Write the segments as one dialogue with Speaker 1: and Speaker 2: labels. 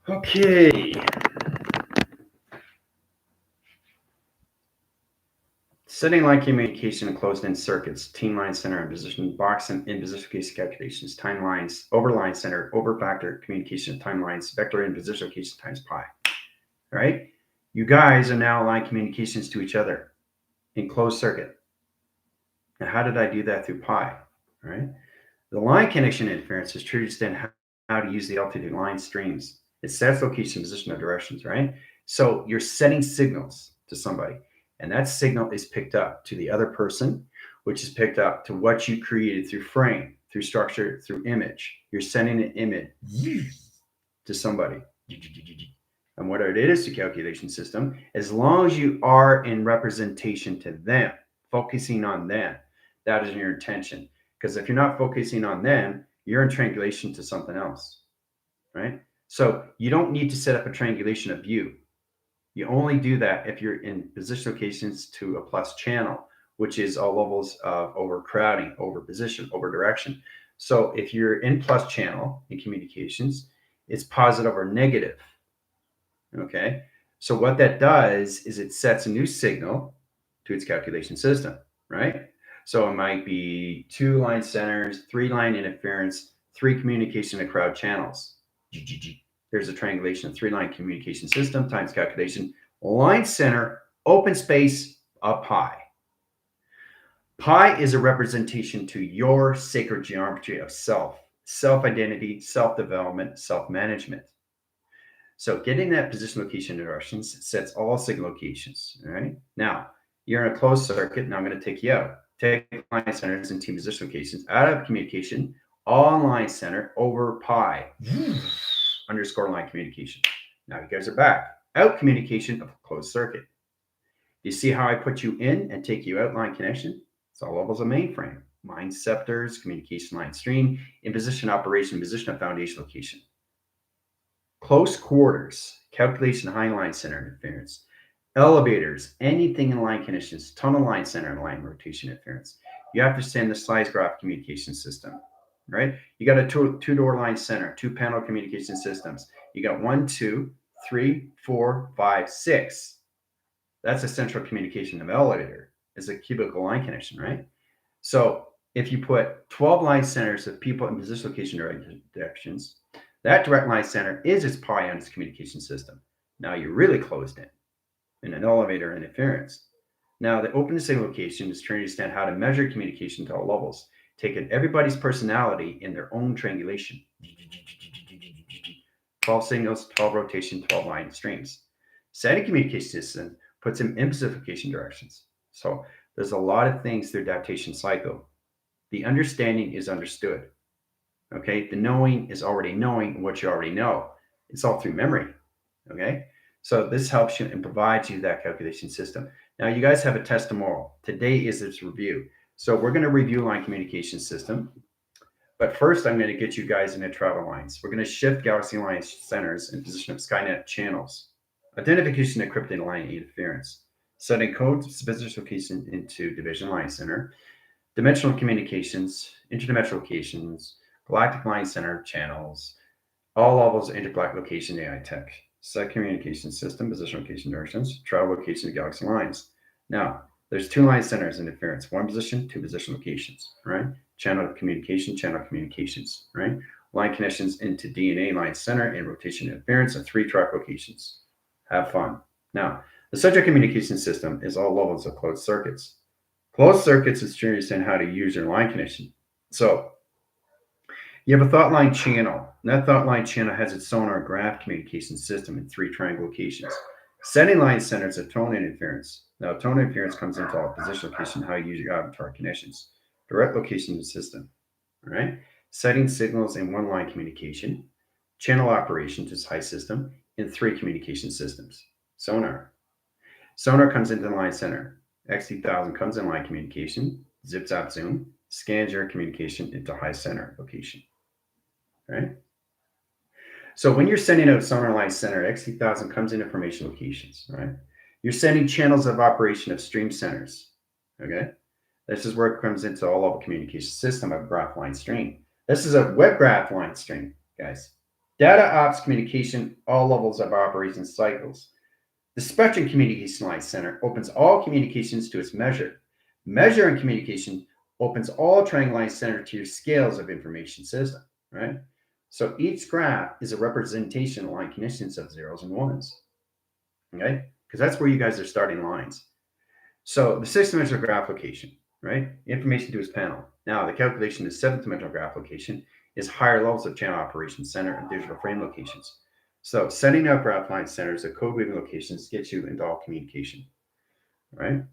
Speaker 1: Okay. Setting line communication and closed-end circuits, team line center and position box and in position case calculations, timelines, over line center, over factor communication timelines, vector in position location times pi. All right. You guys are now line communications to each other in closed circuit. Now, how did I do that through pi? All right. The line connection interference is to understand how to use the altitude line streams. It sets location, position, or directions, right? So you're setting signals to somebody, and that signal is picked up to the other person, which is picked up to what you created through frame, through structure, through image. You're sending an image to somebody. And what it is to calculation system, as long as you are in representation to them, focusing on them, that is your intention. Because if you're not focusing on them, you're in triangulation to something else, right? So you don't need to set up a triangulation of you. You only do that if you're in position locations to a plus channel, which is all levels of overcrowding, over position, over direction. So if you're in plus channel in communications, it's positive or negative. Okay. So what that does is it sets a new signal to its calculation system, right? So it might be 2 line centers, 3 line interference, 3 communication to crowd channels. There's a triangulation of 3 line communication system times calculation. Line center, open space, up high. Pi is a representation to your sacred geometry of self, self-identity, self-development, self-management. So getting that position location directions sets all signal locations. All right. Now you're in a closed circuit. Now I'm going to take you out. Take line centers and team position locations out of communication, all line center over pi underscore line communication. Now you guys are back. Out communication of closed circuit. You see how I put you in and take you out line connection? It's all levels of mainframe. Line scepters, communication line stream, in position operation, position of foundation location. Close quarters, calculation high line center interference, elevators, anything in line conditions, tunnel line center and line rotation interference. You have to send the size graph communication system, right? You got a two-door line center, 2 panel communication systems. You got 1, 2, 3, 4, 5, 6. That's a central communication of elevator. It's a cubical line connection, right? So if you put 12 line centers of people in position location directions, that direct line center is its pi on its communication system. Now you're really closed in an elevator interference. Now the open signal location is trying to understand how to measure communication to all levels, taking everybody's personality in their own triangulation. 12 signals, 12 rotation, 12 line streams. Setting communication system puts them in specification directions. So there's a lot of things through adaptation cycle. The understanding is understood. Okay, the knowing is already knowing what you already know. It's all through memory. Okay, so this helps you and provides you that calculation system. Now you guys have a test tomorrow. Today is this review. So we're going to review line communication system. But first, I'm going to get you guys into travel lines. We're going to shift Galaxy line centers in position of Skynet channels. Identification of encrypted line interference. Setting code specific location into division line center. Dimensional communications, interdimensional locations, galactic line center channels, all levels of intergalactic location AI tech. Set communication system, position location directions, travel location of galaxy lines. Now, there's 2 line centers interference, 1 position, 2 position locations, right? Channel communications, right? Line connections into DNA line center and rotation interference of 3 track locations. Have fun. Now, the subject communication system is all levels of closed circuits. Closed circuits is to understand how to use your line connection. So you have a thought line channel. And that thought line channel has its sonar graph communication system in 3 triangle locations. Setting line centers of tone interference. Now, tone interference comes into all position location, how you use your avatar connections. Direct location of the system. All right. Setting signals in 1 line communication. Channel operations is high system in 3 communication systems. Sonar. Sonar comes into the line center. XT1000 comes in line communication. Zip zap zoom. Scans your communication into high center location. Right? So when you're sending out sonar line center, XT1000 comes in information locations, right? You're sending channels of operation of stream centers, okay? This is where it comes into all level communication system of graph line stream. This is a web graph line stream, guys. Data ops communication, all levels of operation cycles. The Spectrum Communication Line Center opens all communications to its measure. Measure and communication opens all triangle line center to your scales of information system, right? So each graph is a representation of line conditions of zeros and ones, okay? Because that's where you guys are starting lines. So the sixth dimensional graph location, right? Information to its panel. Now the calculation of the seventh dimensional graph location is higher levels of channel operation center and digital frame locations. So setting up graph line centers at code weaving locations gets you into all communication, right?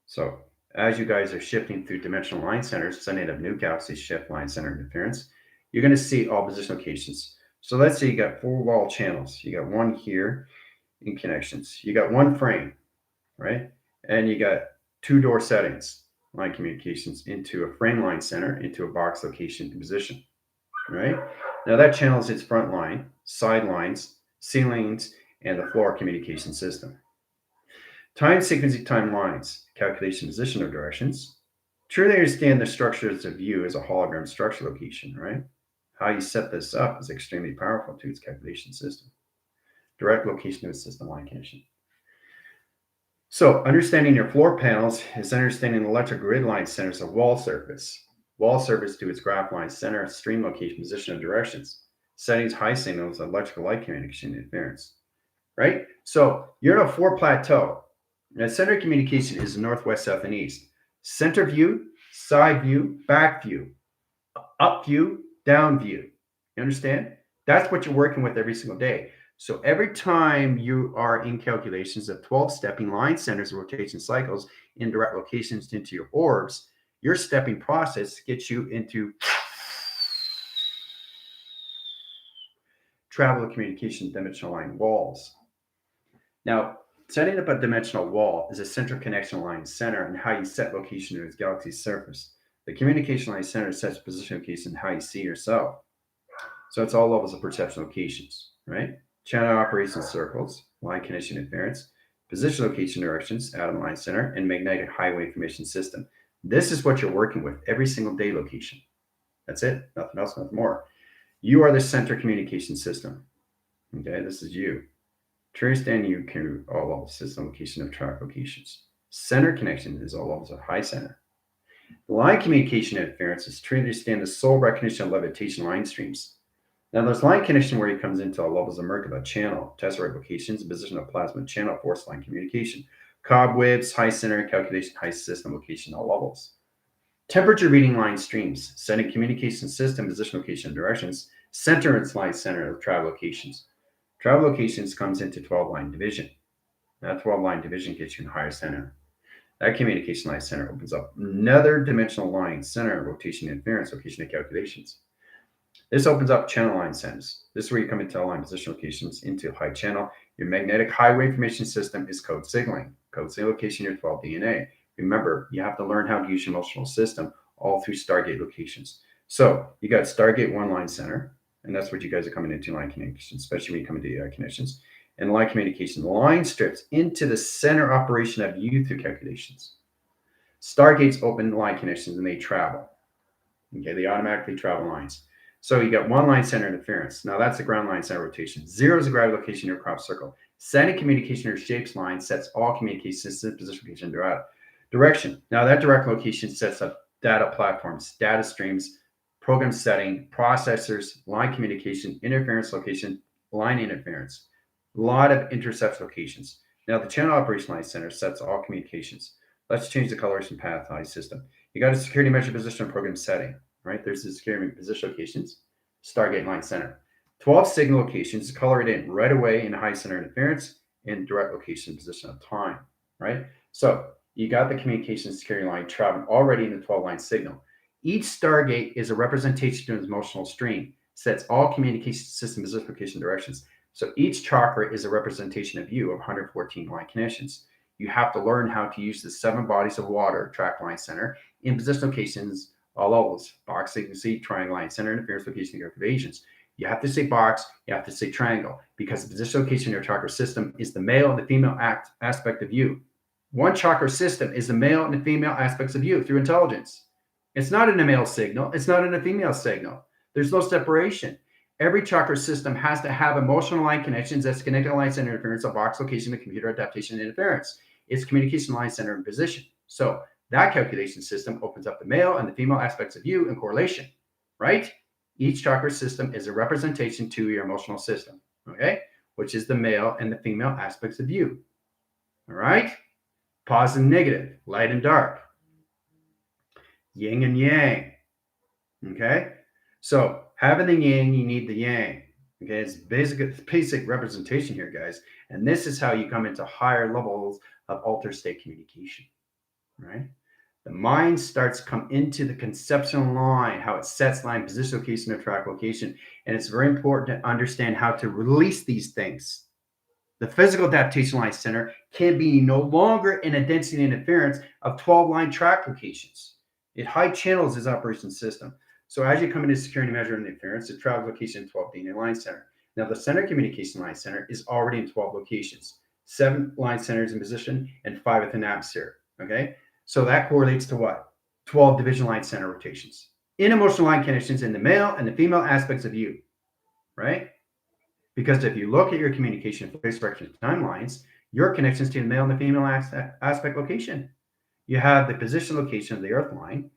Speaker 1: So as you guys are shifting through dimensional line centers, setting up new Galaxies shift line center interference, you're going to see all position locations. So let's say you got 4 wall channels. You got one here in connections. You got one frame, right? And you got 2 door settings, line communications into a frame line center, into a box location and position, right? Now that channels its front line, side lines, ceilings, and the floor communication system. Time sequencing time lines, calculation position of directions. Truly understand the structures of view as a hologram structure location, right? How you set this up is extremely powerful to its calculation system. Direct location of its system line connection. So understanding your floor panels is understanding electric grid line centers of wall surface. Wall surface to its graph line center, stream location, position, and directions. Settings, high signals, electrical light communication interference. Right? So you're in a 4 plateau. Now, center communication is northwest, south, and east. Center view, side view, back view, up view, down view. You understand? That's what you're working with every single day. So every time you are in calculations of 12 stepping line centers and rotation cycles in direct locations into your orbs, your stepping process gets you into travel communication dimensional line walls. Now, setting up a dimensional wall is a central connection line center and how you set location to its galaxy surface. The communication line center sets position location and how you see yourself. So it's all levels of perception locations, right? Channel operation circles, line connection interference, position location directions, atom line center, and magnetic highway information system. This is what you're working with every single day location. That's it. Nothing else, nothing more. You are the center communication system. Okay, this is you. To understand you can all levels system location of track locations. Center connection is all levels of high center. Line communication interference is to understand the soul recognition of levitation line streams. Now, there's line connection where it comes into all levels of Merkaba channel, tesseract locations, position of plasma channel, force line communication, cobwebs, high center, calculation, high system location, all levels. Temperature reading line streams, setting communication system, position location, directions, center and slide center of travel locations. Travel locations comes into 12 line division. That 12 line division gets you in higher center. That communication line center opens up another dimensional line center, rotation interference, location and calculations. This opens up channel line centers. This is where you come into line position locations into high channel. Your magnetic highway information system is code signaling. Code signal location, your 12 DNA. Remember, you have to learn how to use your emotional system all through Stargate locations. So you got Stargate 1 line center, and that's what you guys are coming into line communication, especially when you come into AI connections. And line communication line strips into the center operation of you through calculations. Stargates open line connections and they travel. Okay, they automatically travel lines. So you got 1 line center interference. Now that's the ground line center rotation. 0 is the gravity location in your crop circle. Setting communication or shapes line sets all communication systems, position, location, direction. Now that direct location sets up data platforms, data streams, program setting, processors, line communication, interference location, line interference. A lot of intercept locations. Now the channel operation line center sets all communications. Let's change the coloration path line system. You got a security measure position and program setting, right? There's the security position locations, Stargate line center. 12 signal locations, color it in right away in high center interference and direct location position of time, right? So you got the communication security line traveling already in the 12 line signal. Each Stargate is a representation of an emotional stream, sets all communication system position location directions. So each chakra is a representation of you of 114 line connections. You have to learn how to use the 7 bodies of water, track line center, in position locations, all levels, box, sequence, triangle, line center, interference, location, and evasions. You have to say box, you have to say triangle, because the position location in your chakra system is the male and the female aspect of you. One chakra system is the male and the female aspects of you through intelligence. It's not in a male signal. It's not in a female signal. There's no separation. Every chakra system has to have emotional line connections that's connected to line center interference of box location to computer adaptation and interference. It's communication line center and position. So that calculation system opens up the male and the female aspects of you in correlation, right? Each chakra system is a representation to your emotional system, okay? Which is the male and the female aspects of you, all right? Positive and negative, light and dark, yin and yang, okay? So having the yin, you need the yang. Okay, it's basic representation here, guys. And this is how you come into higher levels of altered state communication, right? The mind starts to come into the conceptual line, how it sets line, position, location, or track location. And it's very important to understand how to release these things. The physical adaptation line center can be no longer in a density interference of 12 line track locations. It high channels its operation system. So as you come into security measure and interference, the track location 12 being a line center. Now the center communication line center is already in 12 locations, 7 line centers in position and 5 within atmosphere. Okay, so that correlates to what? 12 division line center rotations. In emotional line connections in the male and the female aspects of you, right? Because if you look at your communication phase direction timelines, your connections to the male and the female aspect location. You have the position location of the earth line.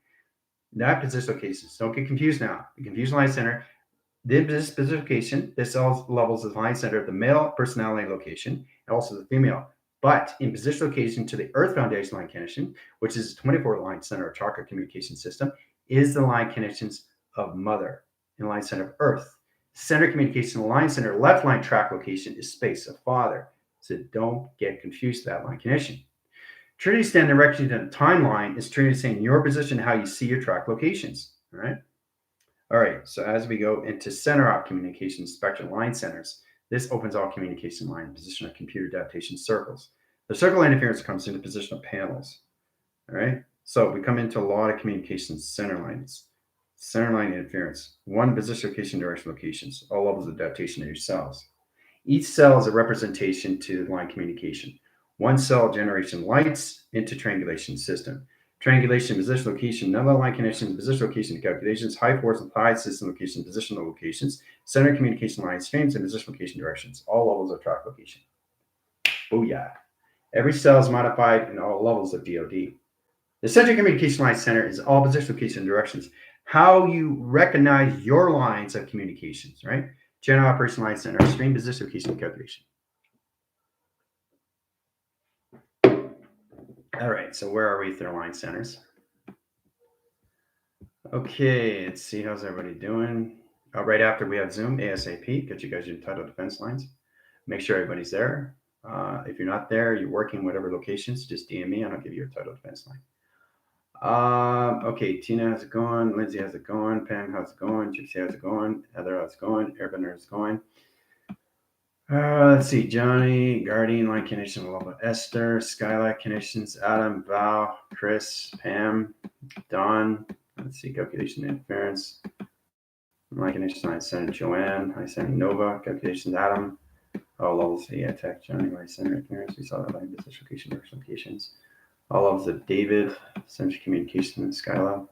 Speaker 1: That position location, don't get confused now. The confusion line center, this position location, this all levels the line center of the male personality location and also the female. But in position location to the earth foundation line connection, which is a 24 line center of chakra communication system, is the line connections of mother and line center of earth. Center communication line center left line track location is space of father. So don't get confused with that line connection. Trinity stand direction to the timeline is Trinity saying your position, how you see your track locations. All right. All right. So as we go into center op communication spectrum line centers, this opens all communication line position of computer adaptation circles. The circle interference comes into position of panels. All right. So we come into a lot of communication center lines. Center line interference, 1 position location, direction locations, all levels of adaptation in your cells. Each cell is a representation to line communication. 1 cell generation lights into triangulation system. Triangulation, position location, number line connections, position location calculations, high force and high system location, positional locations, center communication line streams, and position location directions, all levels of track location. Booyah. Every cell is modified in all levels of DOD. The center communication line center is all position location directions. How you recognize your lines of communications, right? General operation line center, stream position location calculation. All right, so where are we with their line centers? Okay, let's see, how's everybody doing? Right after we have Zoom, ASAP, get you guys your title defense lines. Make sure everybody's there. If you're not there, you're working whatever locations, just DM me and I'll give you your title defense line. Okay, Tina, how's it going? Lindsay, how's it going? Pam, how's it going? Gypsy, how's it going? Heather, how's it going? Airbender, how's it going? Let's see, Johnny, Guardian, line connection, Lola, Esther, Skylight connections, Adam, Val, Chris, Pam, Don. Let's see, calculation interference. Line connection, I send Joanne, I send Nova, calculations, Adam. All levels, yeah, tech, Johnny, line center interference. We saw that line business location, direction locations. All levels of David, center communication, and Skyla.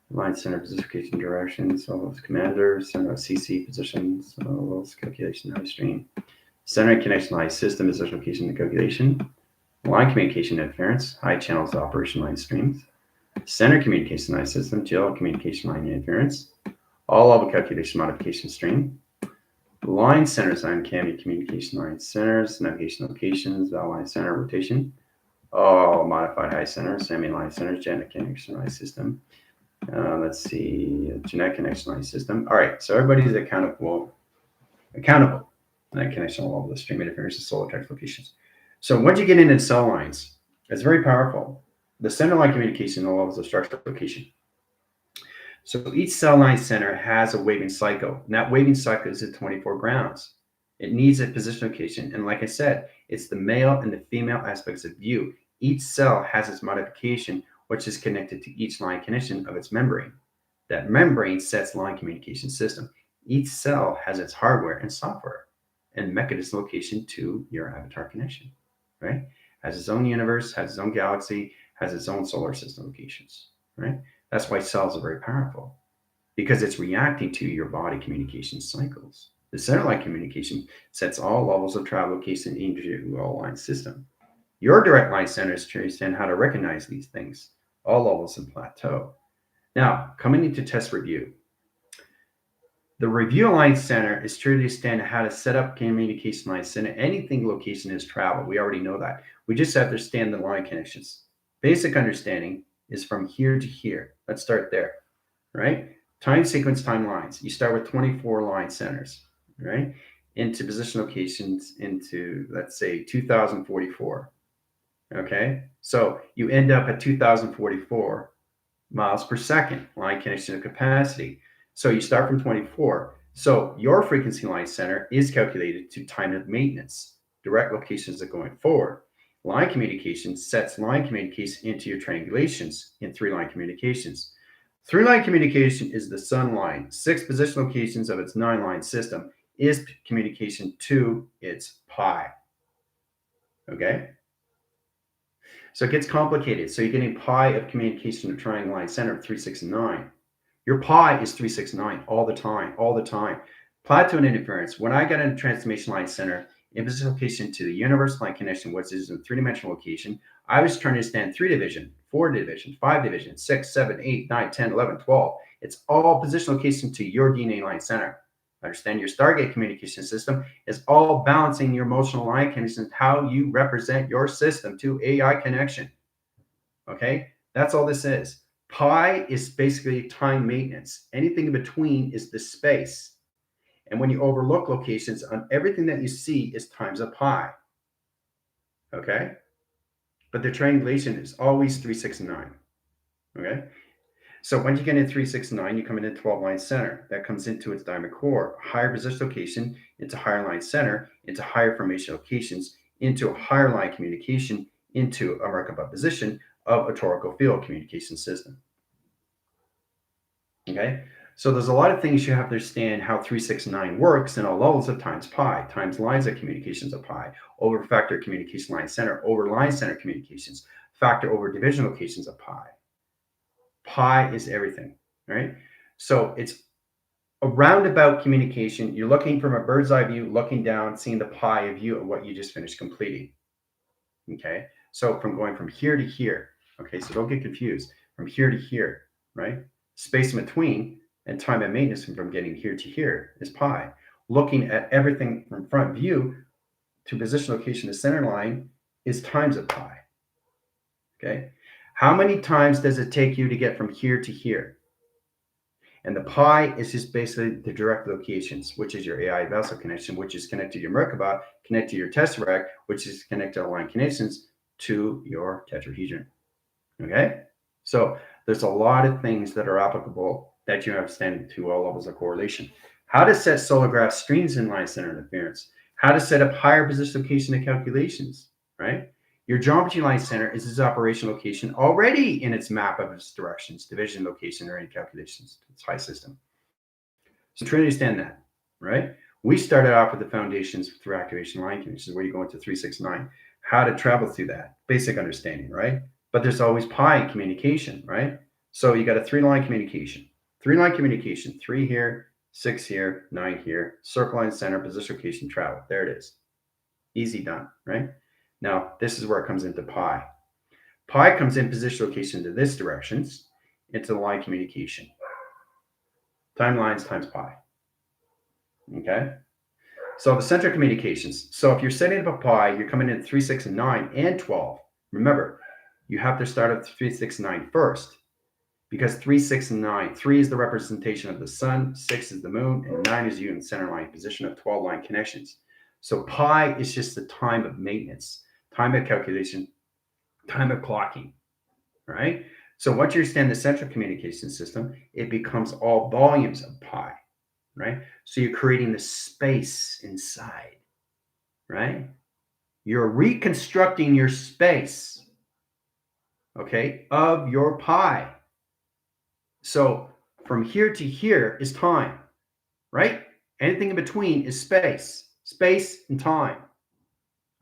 Speaker 1: Line center position directions, all those commanders, center CC positions, all those calculation high stream. Center connection line system position location and calculation. Line communication interference, high channels of operation line streams. Center communication line system, GL communication line interference. All level calculation modification stream. Line centers on CAMI communication line centers, navigation locations, val line center rotation. All modified high centers, semi-line centers, genetic connection line system. Let's see, genetic connection line system. All right, so everybody's accountable. That connection all over the stream interference and solar text locations. So once you get into cell lines, it's very powerful. The center line communication all levels of structure location. So each cell line center has a waving cycle, and that waving cycle is at 24 grounds. It needs a position location, and like I said, it's the male and the female aspects of you. Each cell has its modification, which is connected to each line connection of its membrane. That membrane sets line communication system. Each cell has its hardware and software and mechanism location to your avatar connection, right? Has its own universe, has its own galaxy, has its own solar system locations, right? That's why cells are very powerful. because it's reacting to your body communication cycles. The center line communication sets all levels of travel location into all line system. Your direct line centers to understand how to recognize these things, all levels and plateau. Now, coming into test review. The review line center is to understand how to set up communication line center. Anything location is travel. We already know that. We just have to understand the line connections. Basic understanding is from here to here. Let's start there, right? Time sequence timelines. You start with 24 line centers, right? Into position locations into, let's say, 2044. Okay, so you end up at 2044 miles per second line connection of capacity. So you start from 24. So your frequency line center is calculated to time of maintenance. Direct locations are going forward. Line communication sets line communication into your triangulations in three line communications. Three line communication is the sun line. 6 position locations of its 9 line system is communication to its pi. Okay. So it gets complicated. So you're getting pi of communication to triangle line center of 369. Your pi is 369 all the time, all the time. Plateau and interference. When I got into transformation line center in position location to the universal line connection, which is a three-dimensional location, I was trying to understand 3 division, 4 division, 5 division, 6, 7, 8, 9, 10, 11, 12. It's all position location to your DNA line center. Understand your Stargate communication system is all balancing your emotional line connections, how you represent your system to AI connection. Okay, that's all this is. Pi is basically time maintenance. Anything in between is the space. And when you overlook locations on everything that you see is times a pi. Okay, but the triangulation is always 369. Okay. So once you get into 369, you come into 12 line center. That comes into its diamond core, higher position location, into higher line center, into higher formation locations, into a higher line communication, into a Merkaba position of a torical field communication system. Okay, so there's a lot of things you have to understand how 369 works in all levels of times pi, times lines of communications of pi, over factor communication line center, over line center communications, factor over division locations of pi. Pi is everything, right? So it's a roundabout communication. You're looking from a bird's eye view, looking down, seeing the pi view of what you just finished completing. Okay, so from going from here to here. Okay, so don't get confused. From here to here, right? Space in between and time of maintenance from getting here to here is pi. Looking at everything from front view to position location to center line is times of pi. Okay. How many times does it take you to get from here to here? And the pi is just basically the direct locations, which is your AI vessel connection, which is connected to your Merkaba, connected to your tesseract, which is connected to line connections to your tetrahedron. Okay? So there's a lot of things that are applicable that you understand to all levels of correlation. How to set solar graph streams in line center interference. How to set up higher position location and calculations, right? Your geometry line center is its operation location already in its map of its directions, division location, or any calculations. It's high system. So try to understand that, right? We started off with the foundations through activation line conditions, where you go into 369, how to travel through that, basic understanding, right? But there's always pi in communication, right? So you got a 3-line communication, 3-line communication, 3 here, 6 here, 9 here, circle line center, position location, travel. There it is. Easy done, right? Now, this is where it comes into pi. Pi comes in position location to this directions, into the line communication. Timelines times pi. Okay? So the central communications. So if you're setting up a pi, you're coming in 3, 6, and 9, and 12. Remember, you have to start at 3, 6, 9 first. Because 3, 6, and 9. 3 is the representation of the sun, 6 is the moon, and 9 is you in the center line position of 12 line connections. So pi is just the time of maintenance, time of calculation, time of clocking, right? So once you understand the central communication system, it becomes all volumes of pi, right? So you're creating the space inside, right? You're reconstructing your space, okay, of your pi. So from here to here is time, right? Anything in between is space and time,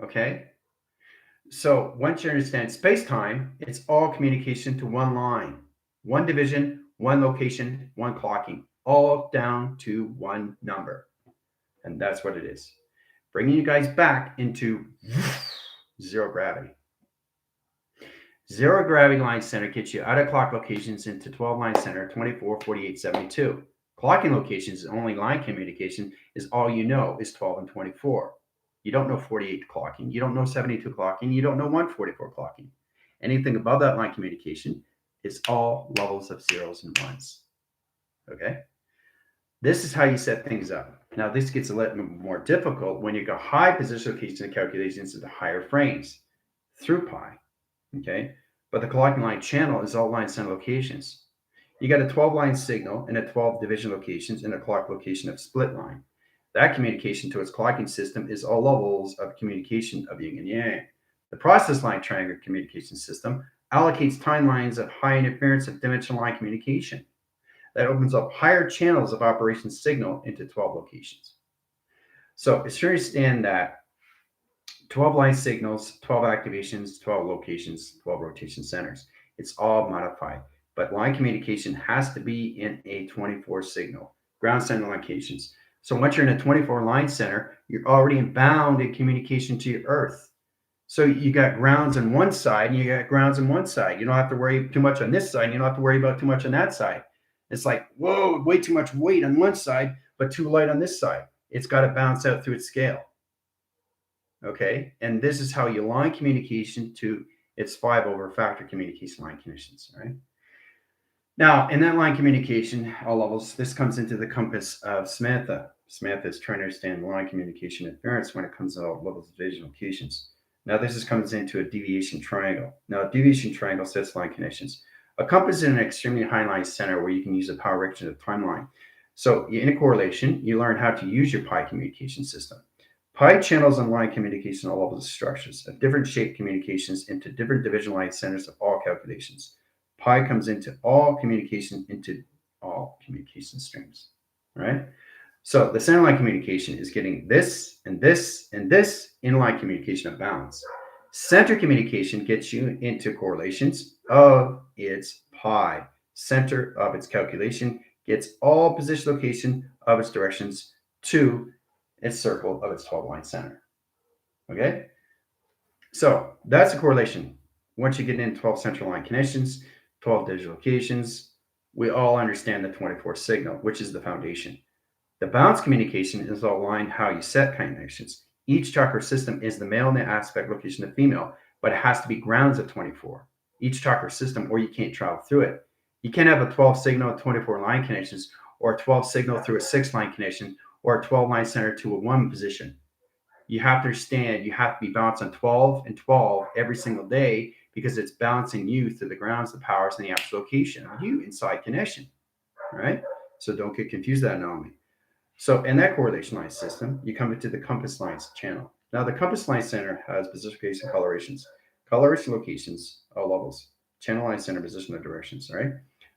Speaker 1: okay? So once you understand space-time, it's all communication to one line, one division, one location, one clocking, all down to one number. And that's what it is. Bringing you guys back into zero gravity. Zero gravity line center gets you out of clock locations into 12 line center, 24, 48, 72. Clocking locations, only line communication, is all you know is 12 and 24. You don't know 48 clocking. You don't know 72 clocking. You don't know 144 clocking. Anything above that line communication is all levels of zeros and ones. Okay? This is how you set things up. Now, this gets a little more difficult when you go high position location calculations into higher frames through pi. Okay? But the clocking line channel is all line center locations. You got a 12 line signal and a 12 division locations and a clock location of split line. That communication to its clocking system is all levels of communication of yin and yang. The process line triangle communication system allocates timelines of high interference of dimensional line communication. That opens up higher channels of operation signal into 12 locations. So it's to understand that 12 line signals, 12 activations, 12 locations, 12 rotation centers. It's all modified. But line communication has to be in a 24 signal, ground center locations. So once you're in a 24 line center, you're already bound in communication to your Earth. So you got grounds on one side and you got grounds on one side. You don't have to worry too much on this side. You don't have to worry about too much on that side. It's like, whoa, way too much weight on one side, but too light on this side. It's got to balance out through its scale. Okay, and this is how you line communication to its 5 over factor communication line conditions, right? Now, in that line communication, all levels, this comes into the compass of Samantha. Samantha is trying to understand line communication inference when it comes to all levels of division locations. Now, this comes into a deviation triangle. Now, a deviation triangle sets line conditions. A compass is an extremely high line center where you can use a power reaction of timeline. So, in a correlation, you learn how to use your pi communication system. Pi channels and line communication all levels of structures of different shape communications into different division line centers of all calculations. Pi comes into all communication streams, right? So the center line communication is getting this and this and this in-line communication of balance. Center communication gets you into correlations of its pi. Center of its calculation gets all position location of its directions to its circle of its 12 line center. Okay? So that's a correlation. Once you get in 12 central line connections, 12 digital locations, we all understand the 24 signal, which is the foundation. The balance communication is all line how you set connections. Each chakra system is the male and the aspect location of female, but it has to be grounds of 24. Each chakra system, or you can't travel through it. You can't have a 12 signal with 24 line connections, or a 12 signal through a 6 line connection, or a 12 line center to a 1 position. You have to understand you have to be balanced on 12 and 12 every single day because it's balancing you through the grounds, the powers, and the actual location of you inside connection. All right? So don't get confused with that anomaly. So in that correlation line system, you come into the compass lines channel. Now the compass line center has position location colorations. Coloration locations, all levels. Channel line center, position, and directions, all right?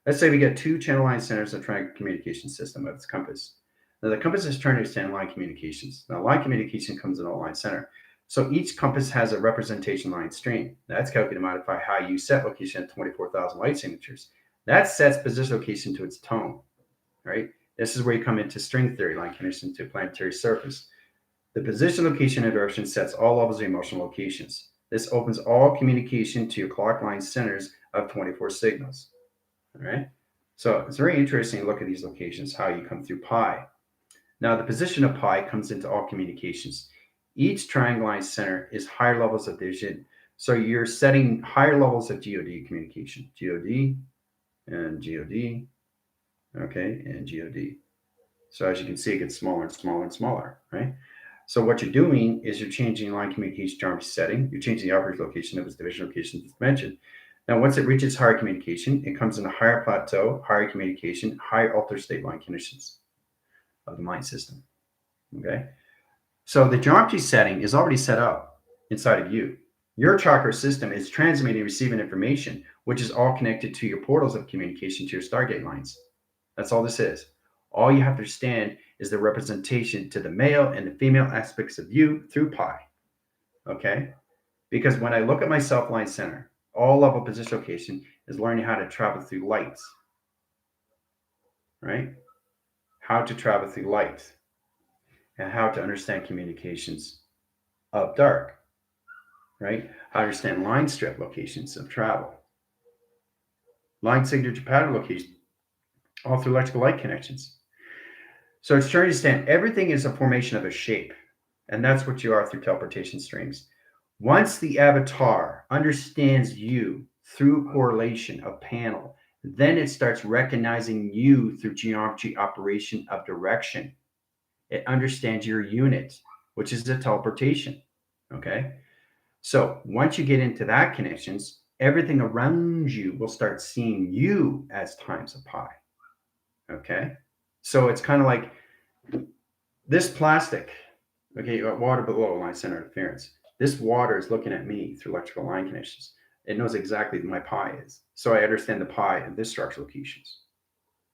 Speaker 1: Let's say we get 2 channel line centers of triangle communication system of its compass. Now the compass is trying to understand line communications. Now line communication comes in all line center. So each compass has a representation line stream. That's calculated to modify how you set location at 24,000 light signatures. That sets position location to its tone, right? This is where you come into string theory, line condition to planetary surface. The position, location, and direction sets all levels of emotional locations. This opens all communication to your clock line centers of 24 signals. All right. So it's very interesting to look at these locations, how you come through pi. Now the position of pi comes into all communications. Each triangle line center is higher levels of division. So you're setting higher levels of GOD communication. GOD and GOD. Okay, and GOD. So as you can see, it gets smaller and smaller and smaller, right? So what you're doing is you're changing line communication geometry setting. You're changing the operator location of its division location as mentioned. Now, once it reaches higher communication, it comes in a higher plateau, higher communication, higher altered state line conditions of the mind system. Okay. So the geometry setting is already set up inside of you. Your chakra system is transmitting and receiving information, which is all connected to your portals of communication to your Stargate lines. That's all this is. All you have to understand is the representation to the male and the female aspects of you through pi. Okay? Because when I look at my self-line center, all level position location is learning how to travel through lights. right? How to travel through light and how to understand communications of dark, right? How to understand line strip locations of travel, line signature pattern location, all through electrical light connections. So it's trying to understand everything is a formation of a shape, and that's what you are through teleportation streams. Once the avatar understands you through correlation of panel, then it starts recognizing you through geometry operation of direction. It understands your unit, which is the teleportation. Okay. So once you get into that connections, everything around you will start seeing you as times of pi. Okay. So it's kind of like this plastic. Okay, you got water below line center interference. This water is looking at me through electrical line connections. It knows exactly what my pi is. So I understand the pi of this structure locations.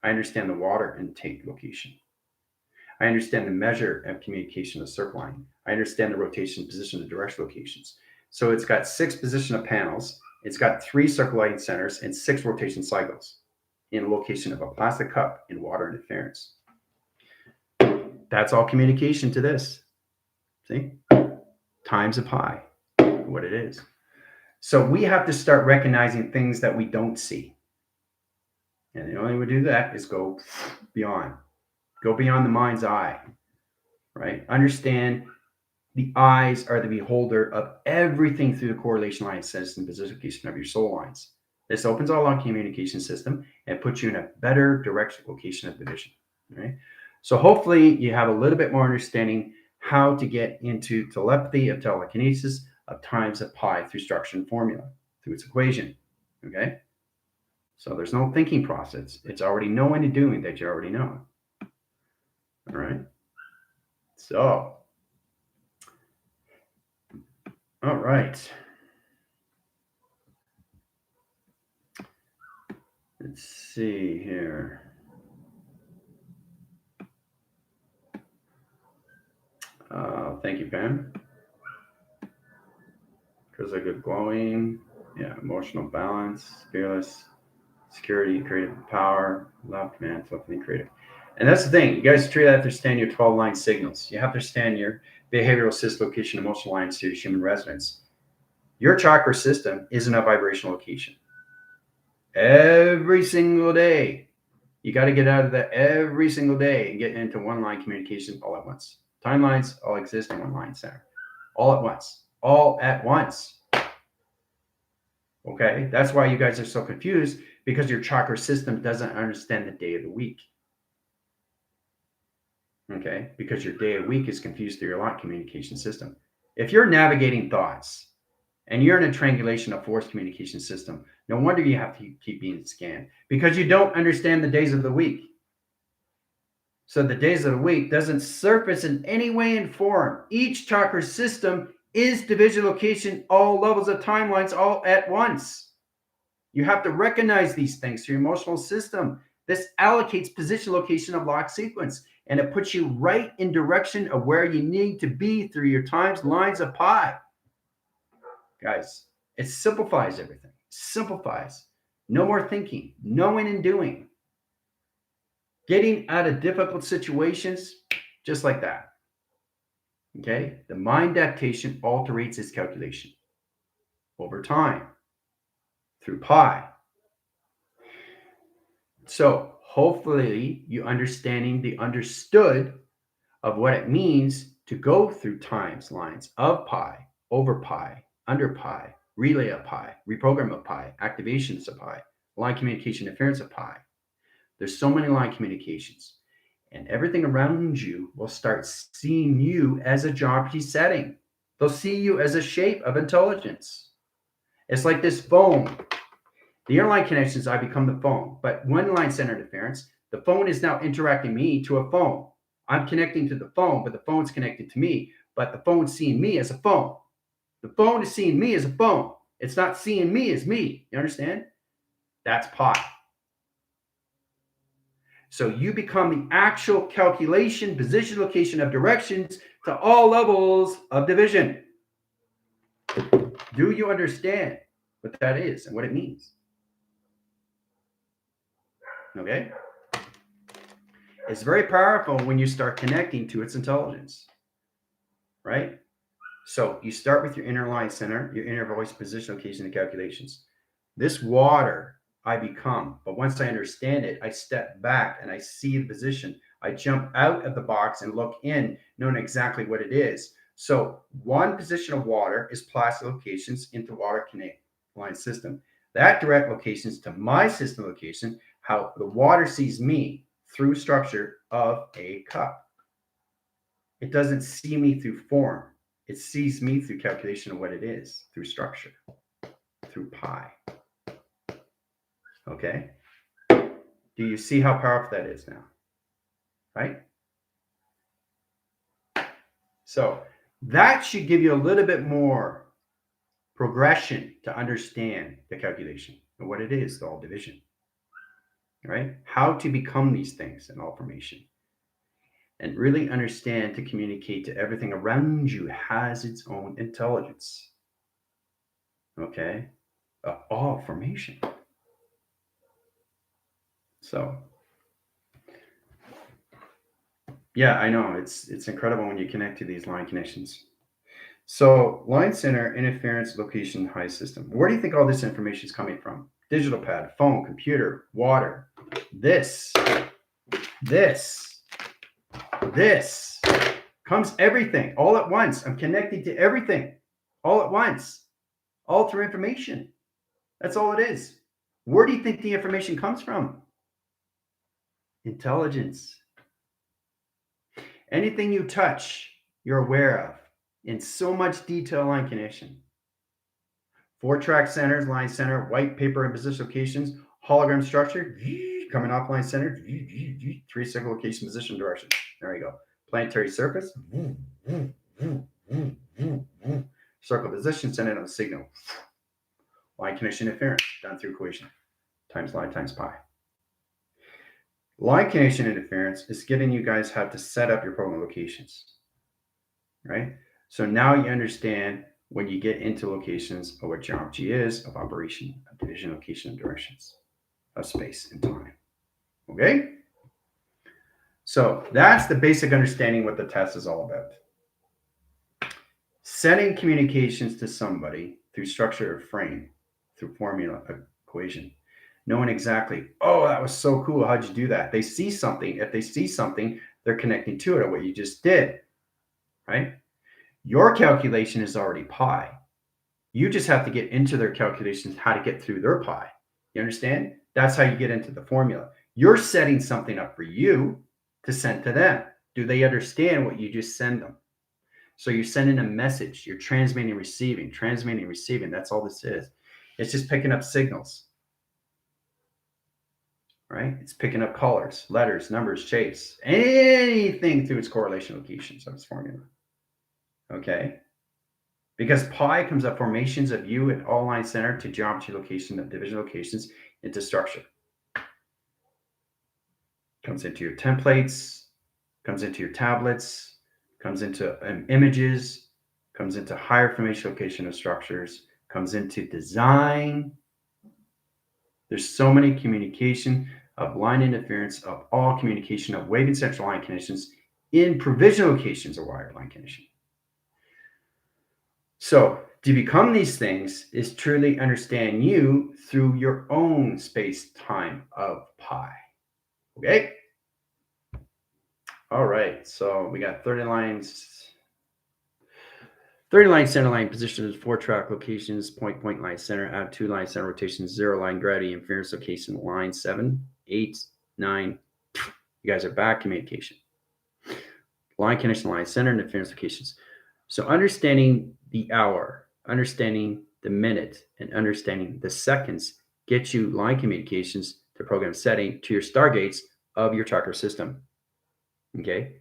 Speaker 1: I understand the water intake location. I understand the measure of communication of circle line. I understand the rotation, position, and direction locations. So it's got 6 position of panels. It's got 3 circle lighting centers and 6 rotation cycles in location of a plastic cup in water interference. That's all communication to this. See? Times a pi, what it is. So we have to start recognizing things that we don't see. And the only way to do that is go beyond. Go beyond the mind's eye, right? Understand the eyes are the beholder of everything through the correlation line system, position of your soul lines. This opens all our communication system and puts you in a better direct location of division, right? So hopefully you have a little bit more understanding how to get into telepathy of telekinesis of times of pi through structure and formula, through its equation, okay? So there's no thinking process. It's already knowing and doing that you already know. All right? So, all right. Let's see here. Thank you, Pam. Because I good glowing. Yeah, emotional balance, fearless, security, creative power, love, command, flipping, creative. And that's the thing. You guys have to understand your 12 line signals. You have to understand your behavioral system location, emotional lines to human resonance. Your chakra system isn't a vibrational location. Every single day, you got to get out of that every single day and get into one line communication all at once. Timelines all exist in one line center. All at once. All at once. Okay? That's why you guys are so confused, because your chakra system doesn't understand the day of the week. Okay? Because your day of week is confused through your light communication system. If you're navigating thoughts and you're in a triangulation of force communication system, no wonder you have to keep being scanned, because you don't understand the days of the week. So the days of the week doesn't surface in any way and form. Each chakra system is division location, all levels of timelines, all at once. You have to recognize these things through your emotional system. This allocates position location of lock sequence, and it puts you right in direction of where you need to be through your times lines of pi. Guys, it simplifies everything. Simplifies. No more thinking, knowing and doing. Getting out of difficult situations just like that. Okay? The mind adaptation alterates its calculation over time through pi. So hopefully you understanding the understood of what it means to go through times lines of pi, over pi, under pi, relay of pi, reprogram of pi, activations of pi, line communication interference of pi. There's so many line communications, and everything around you will start seeing you as a geometry setting. They'll see you as a shape of intelligence. It's like this phone. The airline connections, I become the phone, but one line center interference, the phone is now interacting me to a phone. I'm connecting to the phone, but the phone's connected to me, but the phone's seeing me as a phone. The phone is seeing me as a phone. It's not seeing me as me. You understand? That's pi. So you become the actual calculation, position, location of directions to all levels of division. Do you understand what that is and what it means? Okay? It's very powerful when you start connecting to its intelligence, right? So you start with your inner line center, your inner voice, position, location, and calculations. This water I become, but once I understand it, I step back and I see the position. I jump out of the box and look in, knowing exactly what it is. So one position of water is plastic locations into water connect line system. That direct locations to my system location, how the water sees me through structure of a cup. It doesn't see me through form. It sees me through calculation of what it is, through structure, through pi. Okay? Do you see how powerful that is now? Right? So that should give you a little bit more progression to understand the calculation and what it is, the all division. Right? How to become these things in all formation. And really understand to communicate to everything around you has its own intelligence. Okay? All formation. So yeah, I know it's incredible when you connect to these line connections. So line center, interference, location, high system. Where do you think all this information is coming from? Digital pad, phone, computer, water. This comes everything all at once. I'm connected to everything all at once, all through information. That's all it is. Where do you think the information comes from? Intelligence. Anything you touch, you're aware of in so much detail line connection. 4-track centers, line center, white paper and position locations, hologram structure, coming off line center, 3-cycle location, position, direction. There you go. Planetary surface, circle position, send it on the signal. Line connection interference, done through equation, times line times pi. Line connection interference is getting you guys how to set up your program locations, right? So now you understand when you get into locations of what geometry is, of operation, of division, location, and directions, of space and time. Okay? So that's the basic understanding what the test is all about. Setting communications to somebody through structure of frame, through formula, equation, knowing exactly, oh, that was so cool. How'd you do that? They see something. If they see something, they're connecting to it, or what you just did, right? Your calculation is already pi. You just have to get into their calculations, how to get through their pi. You understand? That's how you get into the formula. You're setting something up for you to send to them. Do they understand what you just send them? So you're sending a message. You're transmitting, receiving, transmitting, receiving. That's all this is. It's just picking up signals. Right? It's picking up colors, letters, numbers, shapes, anything through its correlation locations of its formula. Okay? Because pi comes up formations of you at all line center to geometry location of division locations into structure. Comes into your templates, comes into your tablets, comes into images, comes into higher formation location of structures, comes into design. There's so many communication of line interference of all communication of wave and central line conditions in provisional locations of wire line condition. So to become these things is truly understand you through your own space-time of pi. Okay? All right, so we got 30 lines. 30 line center line positions, 4-track locations, point line center, add 2 line center rotations, 0 line gravity interference location, line 7, 8, 9. You guys are back, communication. Line connection, line center, interference locations. So understanding the hour, understanding the minute, and understanding the seconds gets you line communications to program setting to your stargates of your tracker system. Okay?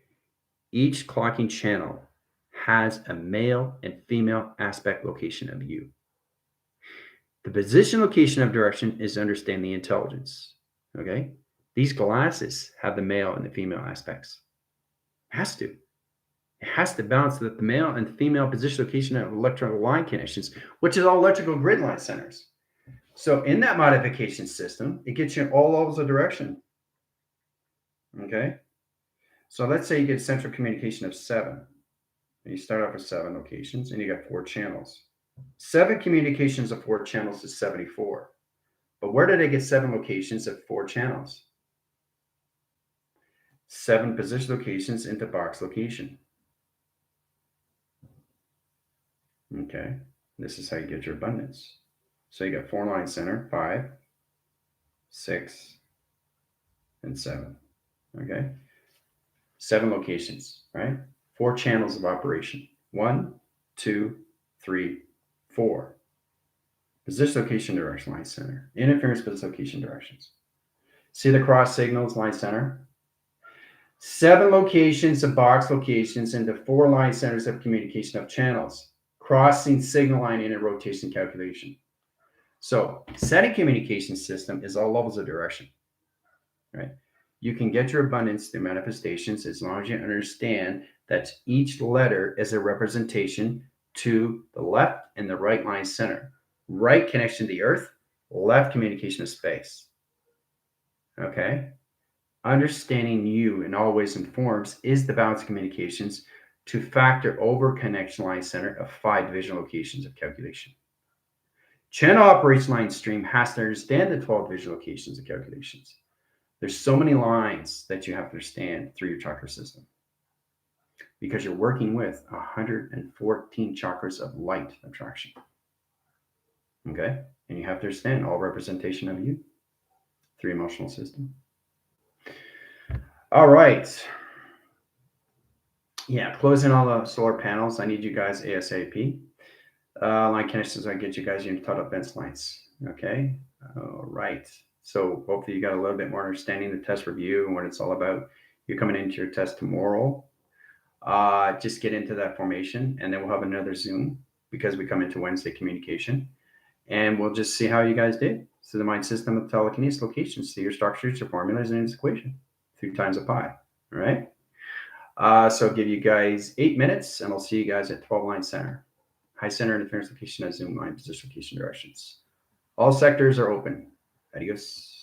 Speaker 1: Each clocking channel has a male and female aspect location of you. The position location of direction is understanding the intelligence. Okay? These glasses have the male and the female aspects. It has to. It has to balance the male and female position location of electrical line connections, which is all electrical grid line centers. So in that modification system, it gets you in all levels of direction. Okay? So let's say you get central communication of 7. And you start off with 7 locations and you got 4 channels. 7 communications of 4 channels is 74. But where did I get 7 locations of 4 channels? 7 position locations into box location. Okay, this is how you get your abundance. So you got 4 line center, 5, 6, and 7. Okay, 7 locations, right? 4 channels of operation. 1, 2, 3, 4. Position, location, direction, line center. Interference, position, location, directions. See the cross signals, line center? 7 locations of box locations into 4 line centers of communication of channels. Crossing signal line in a rotation calculation. So setting communication system is all levels of direction, right? You can get your abundance through manifestations as long as you understand that each letter is a representation to the left and the right line center. Right connection to the earth, left communication of space. Okay? Understanding you in all ways and forms is the balance of communications to factor over connection line center of 5 division locations of calculation. Channel operation line stream has to understand the 12 division locations of calculations. There's so many lines that you have to understand through your chakra system because you're working with 114 chakras of light attraction. Okay? And you have to understand all representation of you through your emotional system. All right. Yeah, closing all the solar panels. I need you guys ASAP. Line connections, I get you guys your total fence lines. Okay. All right. So hopefully you got a little bit more understanding the test review and what it's all about. You're coming into your test tomorrow. Just get into that formation, and then we'll have another Zoom because we come into Wednesday communication, and we'll just see how you guys did. So the mind system of telekinesis locations, see your structures, your formulas, and its equation. 3 times of pi. All right. So I'll give you guys 8 minutes, and I'll see you guys at 12 line center. High center interference location at Zoom line position location directions. All sectors are open. Adios.